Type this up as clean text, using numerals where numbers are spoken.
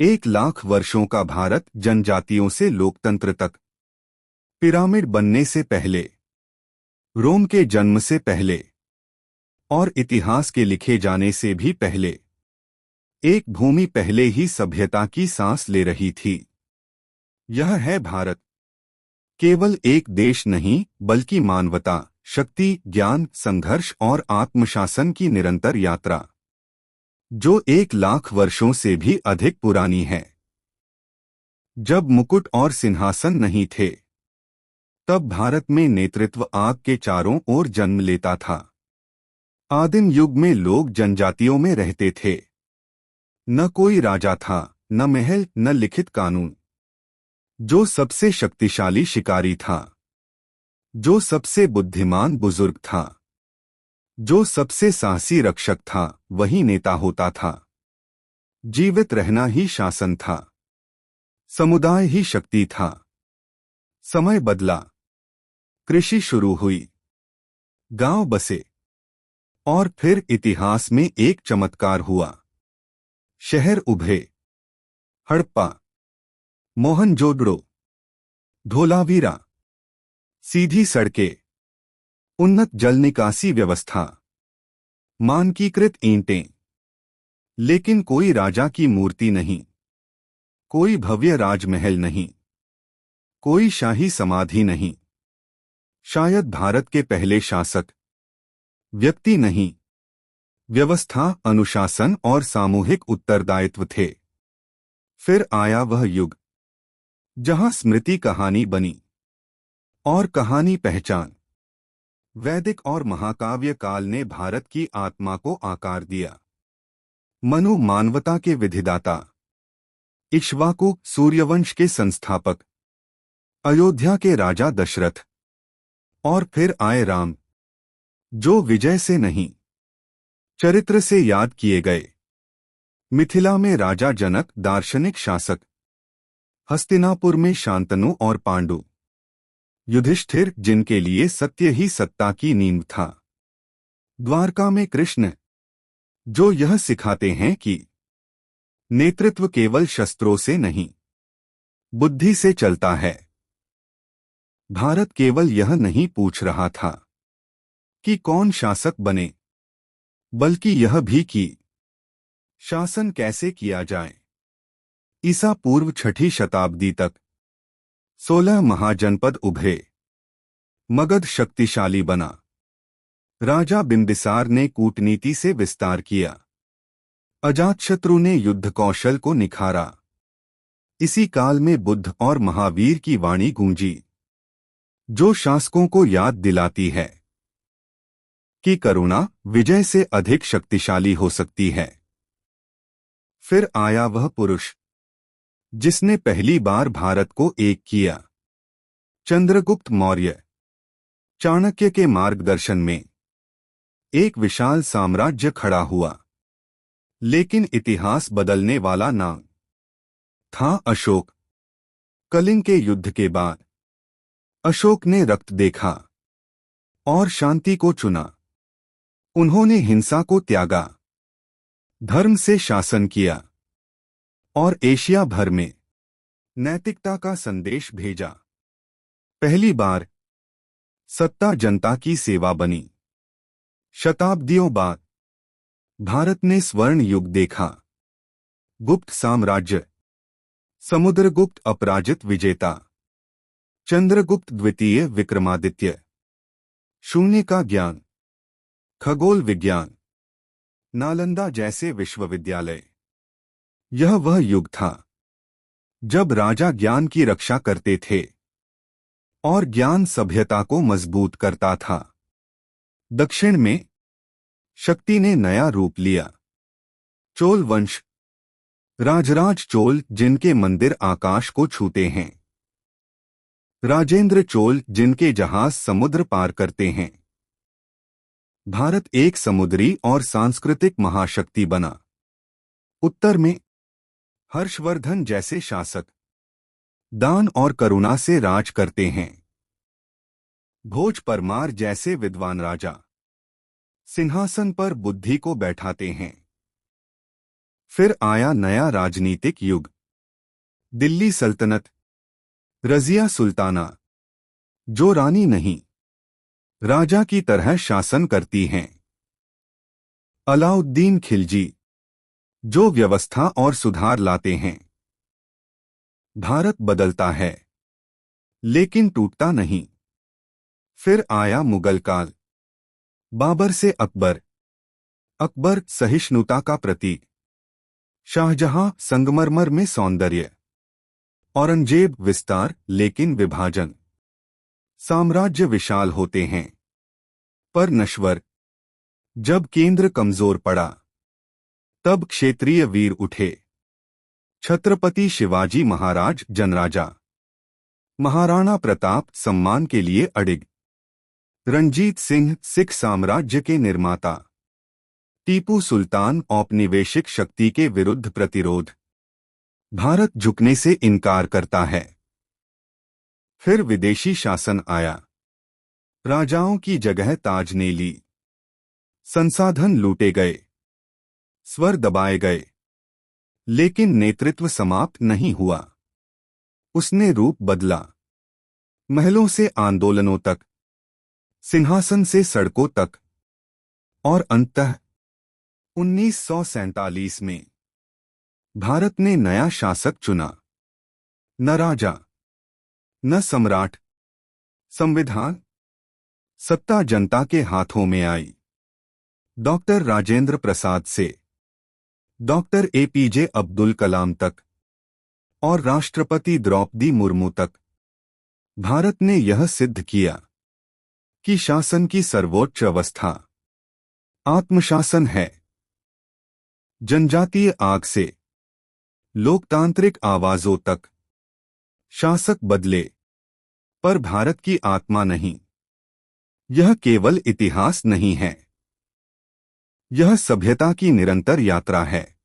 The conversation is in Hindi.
1 लाख वर्षों का भारत जनजातियों से लोकतंत्र तक, पिरामिड बनने से पहले, रोम के जन्म से पहले और इतिहास के लिखे जाने से भी पहले, एक भूमि पहले ही सभ्यता की सांस ले रही थी। यह है भारत, केवल एक देश नहीं बल्कि मानवता, शक्ति, ज्ञान, संघर्ष और आत्मशासन की निरंतर यात्रा, जो 1 लाख वर्षों से भी अधिक पुरानी है। जब मुकुट और सिंहासन नहीं थे, तब भारत में नेतृत्व आग के चारों ओर जन्म लेता था। आदिम युग में लोग जनजातियों में रहते थे। न कोई राजा था, न महल, न लिखित कानून। जो सबसे शक्तिशाली शिकारी था, जो सबसे बुद्धिमान बुजुर्ग था, जो सबसे साहसी रक्षक था, वही नेता होता था। जीवित रहना ही शासन था, समुदाय ही शक्ति था। समय बदला, कृषि शुरू हुई, गांव बसे, और फिर इतिहास में एक चमत्कार हुआ। शहर उभरे, हड़प्पा, मोहनजोदड़ो, धोलावीरा, सीधी सड़कें, उन्नत जल निकासी व्यवस्था, मानकीकृत ईंटें। लेकिन कोई राजा की मूर्ति नहीं, कोई भव्य राजमहल नहीं, कोई शाही समाधि नहीं। शायद भारत के पहले शासक व्यक्ति नहीं, व्यवस्था, अनुशासन और सामूहिक उत्तरदायित्व थे। फिर आया वह युग जहां स्मृति कहानी बनी और कहानी पहचान। वैदिक और महाकाव्य काल ने भारत की आत्मा को आकार दिया। मनु मानवता के विधिदाता, इक्ष्वाकु सूर्यवंश के संस्थापक, अयोध्या के राजा दशरथ, और फिर आए राम, जो विजय से नहीं, चरित्र से याद किए गए। मिथिला में राजा जनक, दार्शनिक शासक, हस्तिनापुर में शांतनु और पांडु, युधिष्ठिर, जिनके लिए सत्य ही सत्ता की नींव था। द्वारका में कृष्ण, जो यह सिखाते हैं कि नेतृत्व केवल शस्त्रों से नहीं, बुद्धि से चलता है। भारत केवल यह नहीं पूछ रहा था कि कौन शासक बने, बल्कि यह भी कि शासन कैसे किया जाए। ईसा पूर्व 6ठी शताब्दी तक 16 महाजनपद उभरे। मगध शक्तिशाली बना। राजा बिंबिसार ने कूटनीति से विस्तार किया। अजातशत्रु ने युद्ध कौशल को निखारा। इसी काल में बुद्ध और महावीर की वाणी गूंजी, जो शासकों को याद दिलाती है कि करुणा विजय से अधिक शक्तिशाली हो सकती है। फिर आया वह पुरुष जिसने पहली बार भारत को एक किया। चंद्रगुप्त मौर्य। चाणक्य के मार्गदर्शन में एक विशाल साम्राज्य खड़ा हुआ। लेकिन इतिहास बदलने वाला नाम था अशोक। कलिंग के युद्ध के बाद अशोक ने रक्त देखा और शांति को चुना। उन्होंने हिंसा को त्यागा, धर्म से शासन किया और एशिया भर में नैतिकता का संदेश भेजा। पहली बार सत्ता जनता की सेवा बनी। शताब्दियों बाद भारत ने स्वर्ण युग देखा। गुप्त साम्राज्य, समुद्रगुप्त अपराजित विजेता, चंद्रगुप्त द्वितीय विक्रमादित्य, शून्य का ज्ञान, खगोल विज्ञान, नालंदा जैसे विश्वविद्यालय। यह वह युग था जब राजा ज्ञान की रक्षा करते थे और ज्ञान सभ्यता को मजबूत करता था। दक्षिण में शक्ति ने नया रूप लिया। चोल वंश, राजराज चोल, जिनके मंदिर आकाश को छूते हैं। राजेंद्र चोल, जिनके जहाज समुद्र पार करते हैं। भारत एक समुद्री और सांस्कृतिक महाशक्ति बना। उत्तर में हर्षवर्धन जैसे शासक दान और करुणा से राज करते हैं। भोज परमार जैसे विद्वान राजा सिंहासन पर बुद्धि को बैठाते हैं। फिर आया नया राजनीतिक युग। दिल्ली सल्तनत, रजिया सुल्ताना, जो रानी नहीं राजा की तरह शासन करती हैं। अलाउद्दीन खिलजी, जो व्यवस्था और सुधार लाते हैं। भारत बदलता है लेकिन टूटता नहीं। फिर आया मुगल काल। बाबर से अकबर, अकबर सहिष्णुता का प्रतीक। शाहजहां संगमरमर में सौंदर्य। औरंगजेब विस्तार लेकिन विभाजन। साम्राज्य विशाल होते हैं पर नश्वर। जब केंद्र कमजोर पड़ा तब क्षेत्रीय वीर उठे। छत्रपति शिवाजी महाराज जनराजा, महाराणा प्रताप सम्मान के लिए अडिग। रणजीत सिंह सिख साम्राज्य के निर्माता। टीपू सुल्तान औपनिवेशिक शक्ति के विरुद्ध प्रतिरोध। भारत झुकने से इनकार करता है। फिर विदेशी शासन आया। राजाओं की जगह ताज ने ली। संसाधन लूटे गए, स्वर दबाए गए, लेकिन नेतृत्व समाप्त नहीं हुआ। उसने रूप बदला। महलों से आंदोलनों तक, सिंहासन से सड़कों तक, और अंततः 1947 में भारत ने नया शासक चुना। न राजा, न सम्राट, संविधान। सत्ता जनता के हाथों में आई। डॉक्टर राजेंद्र प्रसाद से डॉक्टर एपीजे अब्दुल कलाम तक और राष्ट्रपति द्रौपदी मुर्मू तक भारत ने यह सिद्ध किया कि शासन की सर्वोच्च अवस्था आत्मशासन है। जनजातीय आग से लोकतांत्रिक आवाजों तक शासक बदले, पर भारत की आत्मा नहीं। यह केवल इतिहास नहीं है, यह सभ्यता की निरंतर यात्रा है।